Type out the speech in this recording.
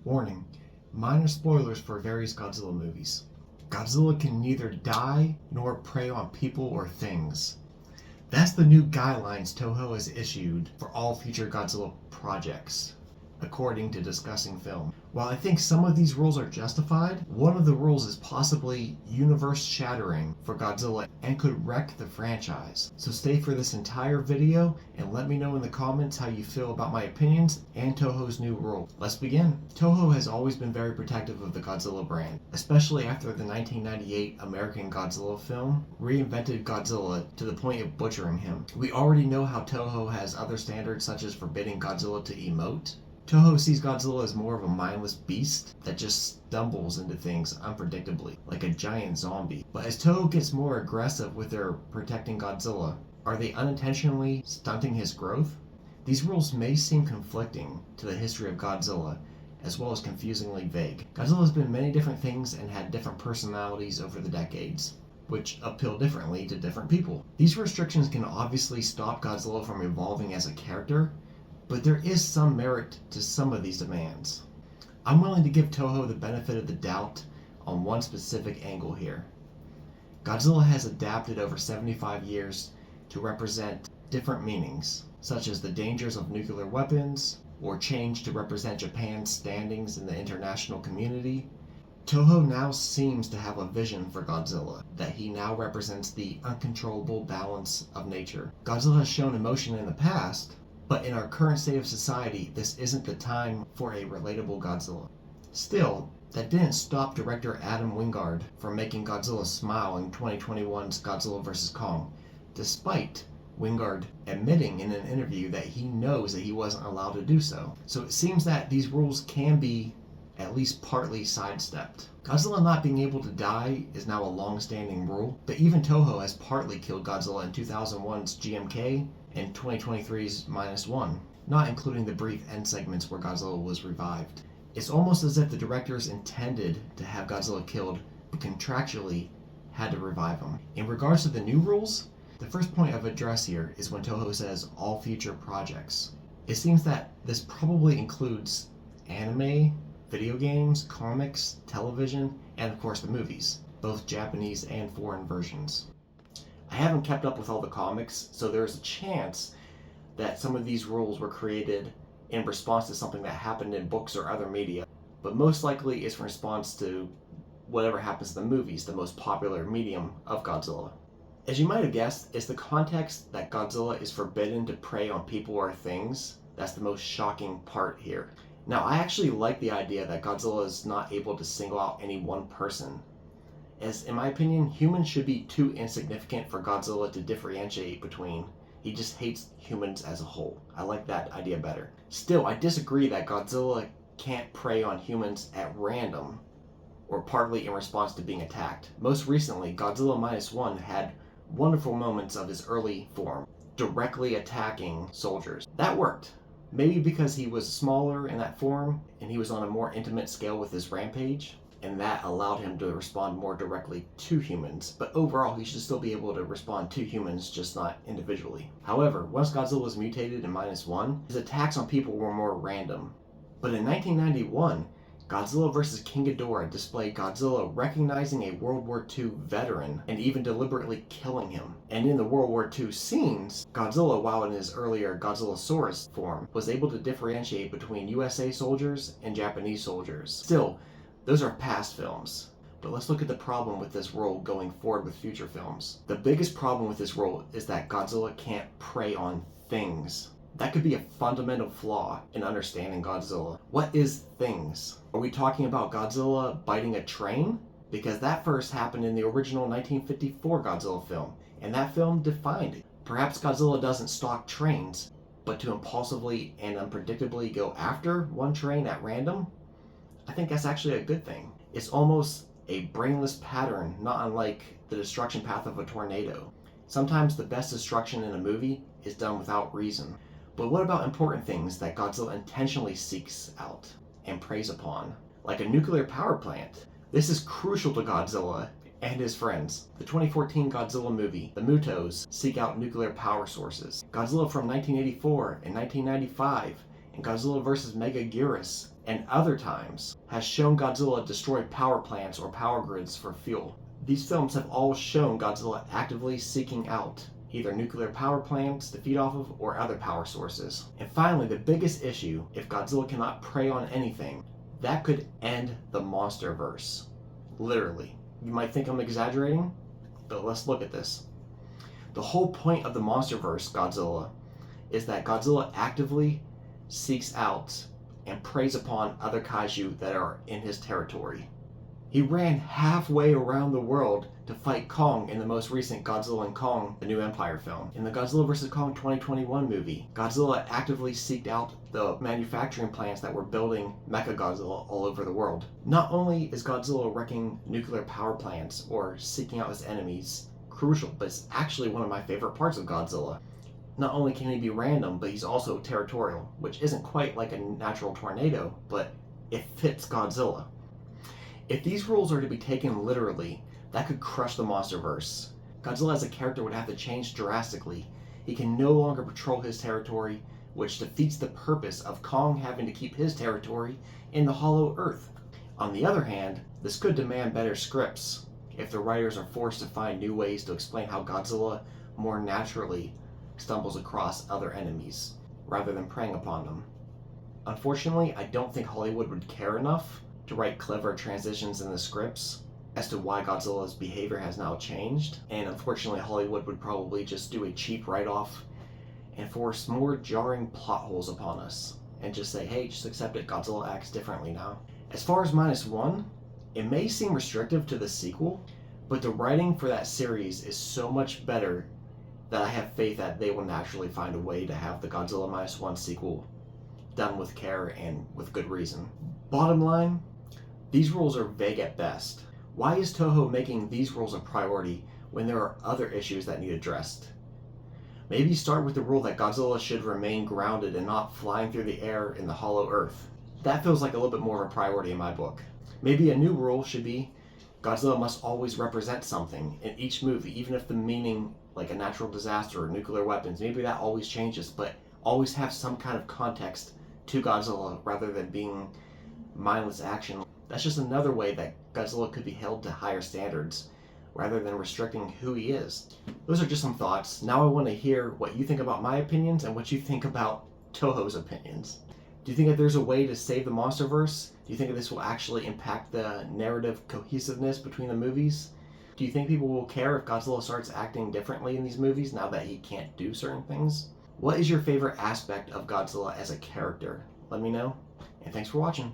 Warning: minor spoilers for various Godzilla movies. Godzilla can neither die nor prey on people or things. That's the new guidelines Toho has issued for all future Godzilla projects, according to Discussing Film. While I think some of these rules are justified, one of the rules is possibly universe-shattering for Godzilla and could wreck the franchise. So stay for this entire video and let me know in the comments how you feel about my opinions and Toho's new rule. Let's begin. Toho has always been very protective of the Godzilla brand, especially after the 1998 American Godzilla film reinvented Godzilla to the point of butchering him. We already know how Toho has other standards such as forbidding Godzilla to emote. Toho sees Godzilla as more of a mindless beast that just stumbles into things unpredictably, like a giant zombie. But as Toho gets more aggressive with their protecting Godzilla, are they unintentionally stunting his growth? These rules may seem conflicting to the history of Godzilla, as well as confusingly vague. Godzilla has been many different things and had different personalities over the decades, which appeal differently to different people. These restrictions can obviously stop Godzilla from evolving as a character, but there is some merit to some of these demands. I'm willing to give Toho the benefit of the doubt on one specific angle here. Godzilla has adapted over 75 years to represent different meanings, such as the dangers of nuclear weapons, or change to represent Japan's standings in the international community. Toho now seems to have a vision for Godzilla, that he now represents the uncontrollable balance of nature. Godzilla has shown emotion in the past, but in our current state of society, this isn't the time for a relatable Godzilla. Still, that didn't stop director Adam Wingard from making Godzilla smile in 2021's Godzilla vs. Kong, despite Wingard admitting in an interview that he knows that he wasn't allowed to do so. So it seems that these rules can be at least partly sidestepped. Godzilla not being able to die is now a long-standing rule, but even Toho has partly killed Godzilla in 2001's GMK and 2023's -1, not including the brief end segments where Godzilla was revived. It's almost as if the directors intended to have Godzilla killed, but contractually had to revive him. In regards to the new rules, the first point of address here is when Toho says all future projects. It seems that this probably includes anime, video games, comics, television, and of course the movies, both Japanese and foreign versions. I haven't kept up with all the comics, so there's a chance that some of these rules were created in response to something that happened in books or other media, but most likely it's in response to whatever happens in the movies, the most popular medium of Godzilla. As you might have guessed, it's the context that Godzilla is forbidden to prey on people or things that's the most shocking part here. Now, I actually like the idea that Godzilla is not able to single out any one person, as in my opinion, humans should be too insignificant for Godzilla to differentiate between. He just hates humans as a whole. I like that idea better. Still, I disagree that Godzilla can't prey on humans at random, or partly in response to being attacked. Most recently, Godzilla -1 had wonderful moments of his early form, directly attacking soldiers. That worked. Maybe because he was smaller in that form, and he was on a more intimate scale with his rampage, and that allowed him to respond more directly to humans. But overall, he should still be able to respond to humans, just not individually. However, once Godzilla was mutated in -1, his attacks on people were more random. But in 1991, Godzilla vs. King Ghidorah displayed Godzilla recognizing a World War II veteran and even deliberately killing him. And in the World War II scenes, Godzilla, while in his earlier Godzillasaurus form, was able to differentiate between USA soldiers and Japanese soldiers. Still, those are past films. But let's look at the problem with this rule going forward with future films. The biggest problem with this rule is that Godzilla can't prey on things. That could be a fundamental flaw in understanding Godzilla. What is things? Are we talking about Godzilla biting a train? Because that first happened in the original 1954 Godzilla film, and that film defined it. Perhaps Godzilla doesn't stalk trains, but to impulsively and unpredictably go after one train at random? I think that's actually a good thing. It's almost a brainless pattern, not unlike the destruction path of a tornado. Sometimes the best destruction in a movie is done without reason. But what about important things that Godzilla intentionally seeks out and preys upon, like a nuclear power plant? This is crucial to Godzilla and his friends. The 2014 Godzilla movie, the Mutos, seek out nuclear power sources. Godzilla from 1984 and 1995 and Godzilla vs. Megaguirus and other times has shown Godzilla destroy power plants or power grids for fuel. These films have all shown Godzilla actively seeking out either nuclear power plants to feed off of or other power sources. And finally, the biggest issue, if Godzilla cannot prey on anything, that could end the monsterverse. Literally. You might think I'm exaggerating, but let's look at this. The whole point of the monsterverse, Godzilla, is that Godzilla actively seeks out and preys upon other kaiju that are in his territory. He ran halfway around the world to fight Kong in the most recent Godzilla and Kong, the New Empire film. In the Godzilla vs. Kong 2021 movie, Godzilla actively seeked out the manufacturing plants that were building Mechagodzilla all over the world. Not only is Godzilla wrecking nuclear power plants or seeking out his enemies crucial, but it's actually one of my favorite parts of Godzilla. Not only can he be random, but he's also territorial, which isn't quite like a natural tornado, but it fits Godzilla. If these rules are to be taken literally, that could crush the monsterverse. Godzilla as a character would have to change drastically. He can no longer patrol his territory, which defeats the purpose of Kong having to keep his territory in the Hollow Earth. On the other hand, this could demand better scripts if the writers are forced to find new ways to explain how Godzilla more naturally stumbles across other enemies, rather than preying upon them. Unfortunately, I don't think Hollywood would care enough to write clever transitions in the scripts as to why Godzilla's behavior has now changed, and unfortunately Hollywood would probably just do a cheap write-off and force more jarring plot holes upon us, and just say, hey, just accept it, Godzilla acts differently now. As far as -1, it may seem restrictive to the sequel, but the writing for that series is so much better that I have faith that they will naturally find a way to have the Godzilla -1 sequel done with care and with good reason. Bottom line, these rules are vague at best. Why is Toho making these rules a priority when there are other issues that need addressed? Maybe start with the rule that Godzilla should remain grounded and not flying through the air in the Hollow Earth. That feels like a little bit more of a priority in my book. Maybe a new rule should be Godzilla must always represent something in each movie, even if the meaning, like a natural disaster or nuclear weapons, maybe that always changes, but always have some kind of context to Godzilla rather than being mindless action. That's just another way that Godzilla could be held to higher standards rather than restricting who he is. Those are just some thoughts. Now I want to hear what you think about my opinions and what you think about Toho's opinions. Do you think that there's a way to save the monsterverse? Do you think that this will actually impact the narrative cohesiveness between the movies? Do you think people will care if Godzilla starts acting differently in these movies now that he can't do certain things? What is your favorite aspect of Godzilla as a character? Let me know, and thanks for watching.